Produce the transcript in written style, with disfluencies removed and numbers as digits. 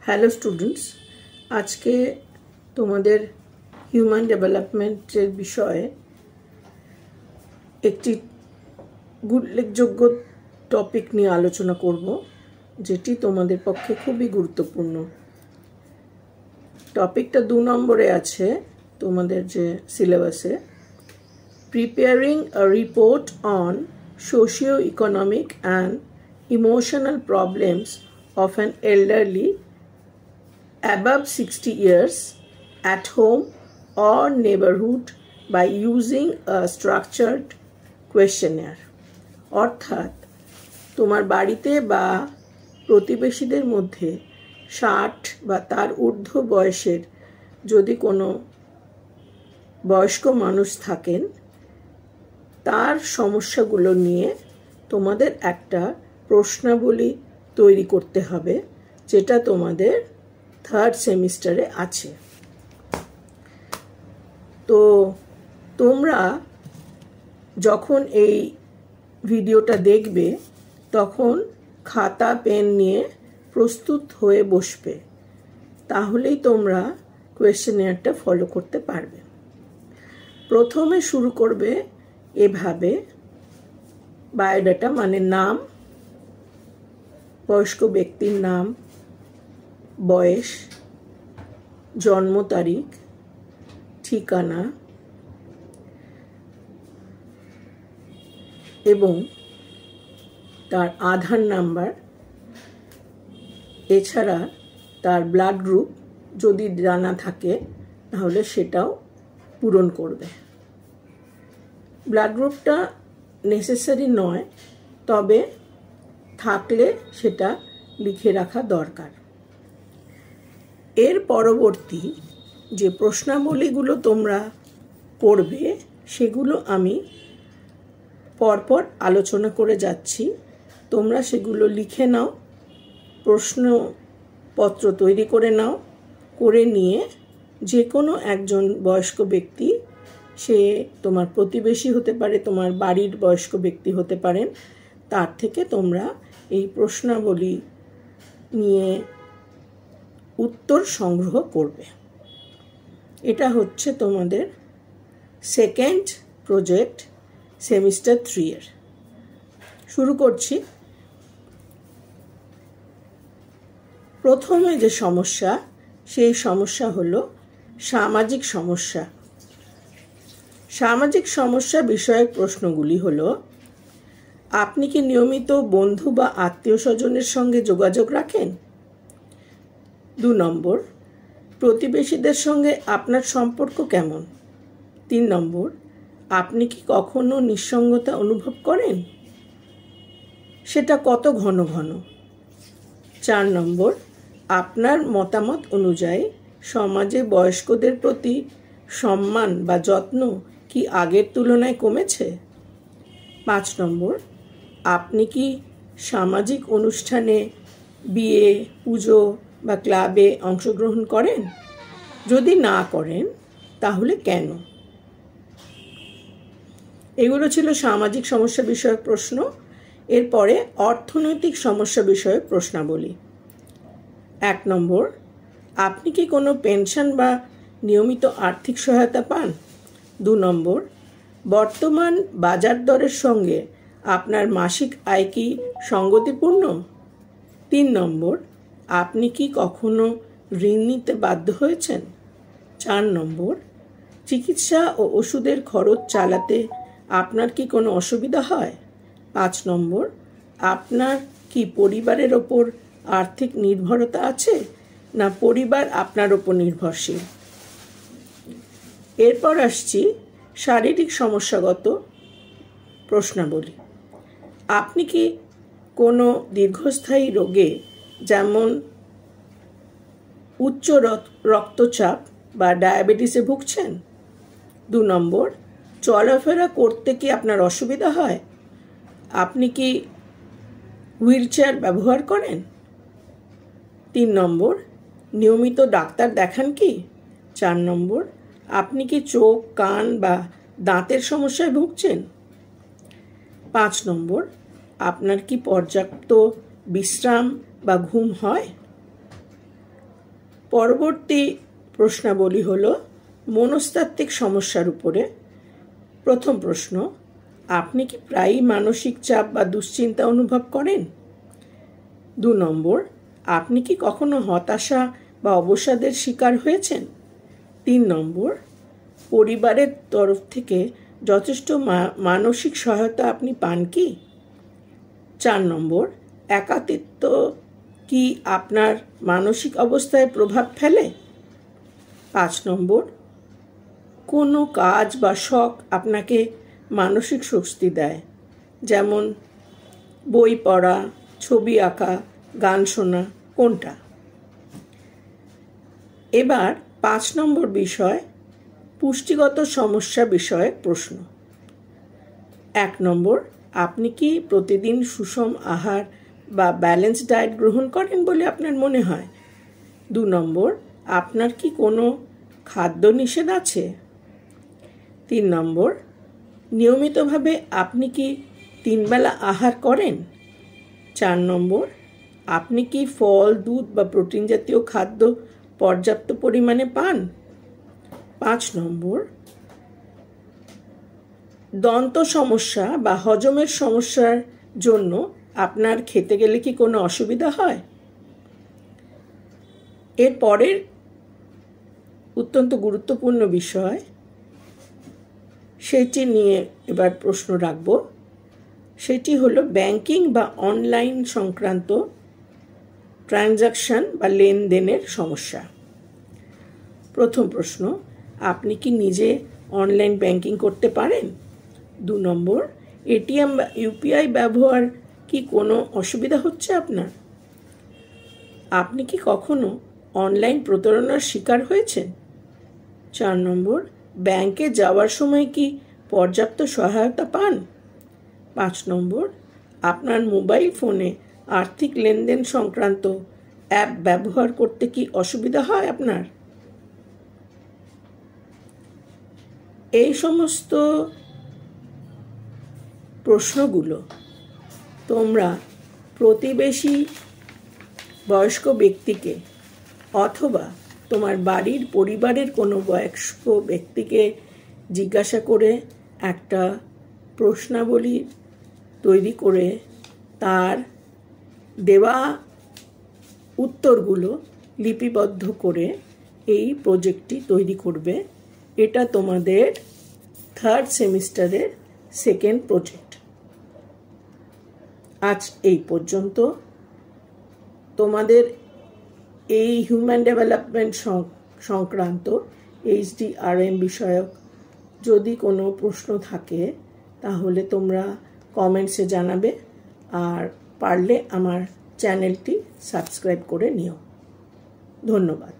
Hello students, আজকে তোমাদের human ডেভেলপমেন্টের বিষয়ে একটি উল্লেখযোগ্য টপিক নিয়ে আলোচনা করব, যেটি তোমাদের পক্ষে খুবই গুরুত্বপূর্ণ। টপিকটা 2 নম্বরে আছে তোমাদের যে সিলেবাসে, preparing a report on socio economic and emotional problems of an elderly above 60 years at home or neighborhood by using a structured questionnaire। অর্থাৎ তোমার বাড়িতে বা প্রতিবেশীদের মধ্যে 60 বা তার ঊর্ধ্ব বয়সের যদি কোনো বয়স্ক মানুষ থাকেন, তার সমস্যাগুলো নিয়ে তোমাদের একটা প্রশ্নাবলী তৈরি করতে হবে, যেটা তোমাদের 3rd সেমিস্টারে আছে। তো তোমরা যখন এই ভিডিওটা দেখবে তখন খাতা পেন নিয়ে প্রস্তুত হয়ে বসবে, তাহলেই তোমরা কোয়েশ্চেনিয়ারটা ফলো করতে পারবে। প্রথমে শুরু করবে এভাবে, বায়োডাটা মানে নাম, বয়স্ক ব্যক্তির নাম, বয়স, জন্ম তারিখ, ঠিকানা এবং তার আধার নাম্বার, এছাড়া তার ব্লাড গ্রুপ যদি জানা থাকে তাহলে সেটাও পূরণ করবে। ব্লাড গ্রুপটা নেসেসারি নয়, তবে থাকলে সেটা লিখে রাখা দরকার। এর পরবর্তী যে প্রশ্নাবলীগুলো তোমরা করবে সেগুলো আমি পরপর আলোচনা করে যাচ্ছি, তোমরা সেগুলো লিখে নাও, প্রশ্নপত্র তৈরি করে নাও। করে নিয়ে যে কোনো একজন বয়স্ক ব্যক্তি, সে তোমার প্রতিবেশী হতে পারে, তোমার বাড়ির বয়স্ক ব্যক্তি হতে পারেন, তার থেকে তোমরা এই প্রশ্নাবলী নিয়ে উত্তর সংগ্রহ করবে। এটা হচ্ছে তোমাদের 2nd প্রজেক্ট সেমিস্টার 3 এর। শুরু করছি। প্রথমে যে সমস্যা, সেই সমস্যা হলো সামাজিক সমস্যা। সামাজিক সমস্যা বিষয়ক প্রশ্নগুলি হলো: আপনি কি নিয়মিত বন্ধু বা আত্মীয় স্বজনের সঙ্গে যোগাযোগ রাখেন? 2 নম্বর, প্রতিবেশীদের সঙ্গে আপনার সম্পর্ক কেমন? 3 নম্বর, আপনি কি কখনো নিঃসঙ্গতা অনুভব করেন? সেটা কত ঘন ঘন? 4 নম্বর, আপনার মতামত অনুযায়ী সমাজে বয়স্কদের প্রতি সম্মান বা যত্ন কি আগের তুলনায় কমেছে? 5 নম্বর, আপনি কি সামাজিক অনুষ্ঠানে, বিয়ে, পুজো বা ক্লাবে অংশগ্রহণ করেন? যদি না করেন তাহলে কেন? এগুলো ছিল সামাজিক সমস্যা বিষয়ক প্রশ্ন। এরপরে অর্থনৈতিক সমস্যা বিষয়ক প্রশ্নাবলী। 1 নম্বর, আপনি কি কোনো পেনশন বা নিয়মিত আর্থিক সহায়তা পান? 2 নম্বর, বর্তমান বাজার দরের সঙ্গে আপনার মাসিক আয় কি সঙ্গতিপূর্ণ? 3 নম্বর, আপনি কি কখনো ঋণ নিতে বাধ্য হয়েছেন? 4 নম্বর, চিকিৎসা ও ওষুধের খরচ চালাতে আপনার কি কোনো অসুবিধা হয়? 5 নম্বর, আপনার কি পরিবারের ওপর আর্থিক নির্ভরতা আছে, না পরিবার আপনার ওপর নির্ভরশীল? এরপর আসছি শারীরিক সমস্যাগত প্রশ্নাবলী। আপনি কি কোনো দীর্ঘস্থায়ী রোগে, যেমন উচ্চ রক্তচাপ বা ডায়াবেটিসে ভুগছেন? 2 নম্বর, চলাফেরা করতে কি আপনার অসুবিধা হয়? আপনি কি হুইল চেয়ার ব্যবহার করেন? 3 নম্বর, নিয়মিত ডাক্তার দেখান কি? 4 নম্বর, আপনি কি চোখ, কান বা দাঁতের সমস্যায় ভুগছেন? 5 নম্বর, আপনার কি পর্যাপ্ত বিশ্রাম বা ঘুম হয়? পরবর্তী প্রশ্নাবলী হলো মনস্তাত্ত্বিক সমস্যার উপরে। প্রথম প্রশ্ন, আপনি কি প্রায়ই মানসিক চাপ বা দুশ্চিন্তা অনুভব করেন? 2 নম্বর, আপনি কি কখনো হতাশা বা অবসাদের শিকার হয়েছেন? 3 নম্বর, পরিবারের তরফ থেকে যথেষ্ট মানসিক সহায়তা আপনি পান কি? 4 নম্বর, একাকিত্ব কি আপনার মানসিক অবস্থায় প্রভাব ফেলে? 5 নম্বর, কোনো কাজ বা শখ আপনাকে মানসিক স্বস্তি দেয়, যেমন বই পড়া, ছবি আঁকা, গান শোনা, কোনটা? এবার 5 নম্বর বিষয়, পুষ্টিগত সমস্যা বিষয়ে প্রশ্ন। 1 নম্বর, আপনি কি প্রতিদিন সুষম আহার বা ব্যালেন্স ডায়েট গ্রহণ করেন বলে আপনার মনে হয়? 2 নম্বর, আপনার কি কোনো খাদ্য নিষেধ আছে? 3 নম্বর, নিয়মিতভাবে আপনি কি 3 বেলা আহার করেন? 4 নম্বর, আপনি কি ফল, দুধ বা প্রোটিন জাতীয় খাদ্য পর্যাপ্ত পরিমাণে পান? 5 নম্বর, দন্ত সমস্যা বা হজমের সমস্যার জন্য আপনার খেতে গেলে কি কোনো অসুবিধা হয়? এর পরের অত্যন্ত গুরুত্বপূর্ণ বিষয়, সেটি নিয়ে এবার প্রশ্ন রাখব। সেটি হলো ব্যাংকিং বা অনলাইন সংক্রান্ত ট্রানজাকশন বা লেনদেনের সমস্যা। প্রথম প্রশ্ন, আপনি কি নিজে অনলাইন ব্যাংকিং করতে পারেন? 2 নম্বর, এটিএম বা ইউপিআই ব্যবহার কি কোনো অসুবিধা হচ্ছে আপনার? আপনি কি কখনো অনলাইন প্রতারণার শিকার হয়েছেন? 4 নম্বর, ব্যাংকে যাওয়ার সময় কি পর্যাপ্ত সহায়তা পান? 5 নম্বর, আপনার মোবাইল ফোনে আর্থিক লেনদেন সংক্রান্ত অ্যাপ ব্যবহার করতে কি অসুবিধা হয় আপনার? এই সমস্ত প্রশ্নগুলো তোমরা প্রতিবেশী বয়স্ক ব্যক্তিকে অথবা তোমার বাড়ির পরিবারের কোনো বয়স্ক ব্যক্তিকে জিজ্ঞাসা করে একটা প্রশ্নাবলী তৈরি করে তার দেওয়া উত্তরগুলো লিপিবদ্ধ করে এই প্রজেক্টটি তৈরি করবে। এটা তোমাদের 3rd সেমিস্টারের 2nd প্রজেক্ট। আজ এই পর্যন্ত। তোমাদের এই হিউম্যান ডেভেলপমেন্ট সংক্রান্ত HDRM বিষয়ক যদি কোনো প্রশ্ন থাকে তাহলে তোমরা কমেন্টসে জানাবে, আর পারলে আমার চ্যানেলটি সাবস্ক্রাইব করে নিও। ধন্যবাদ।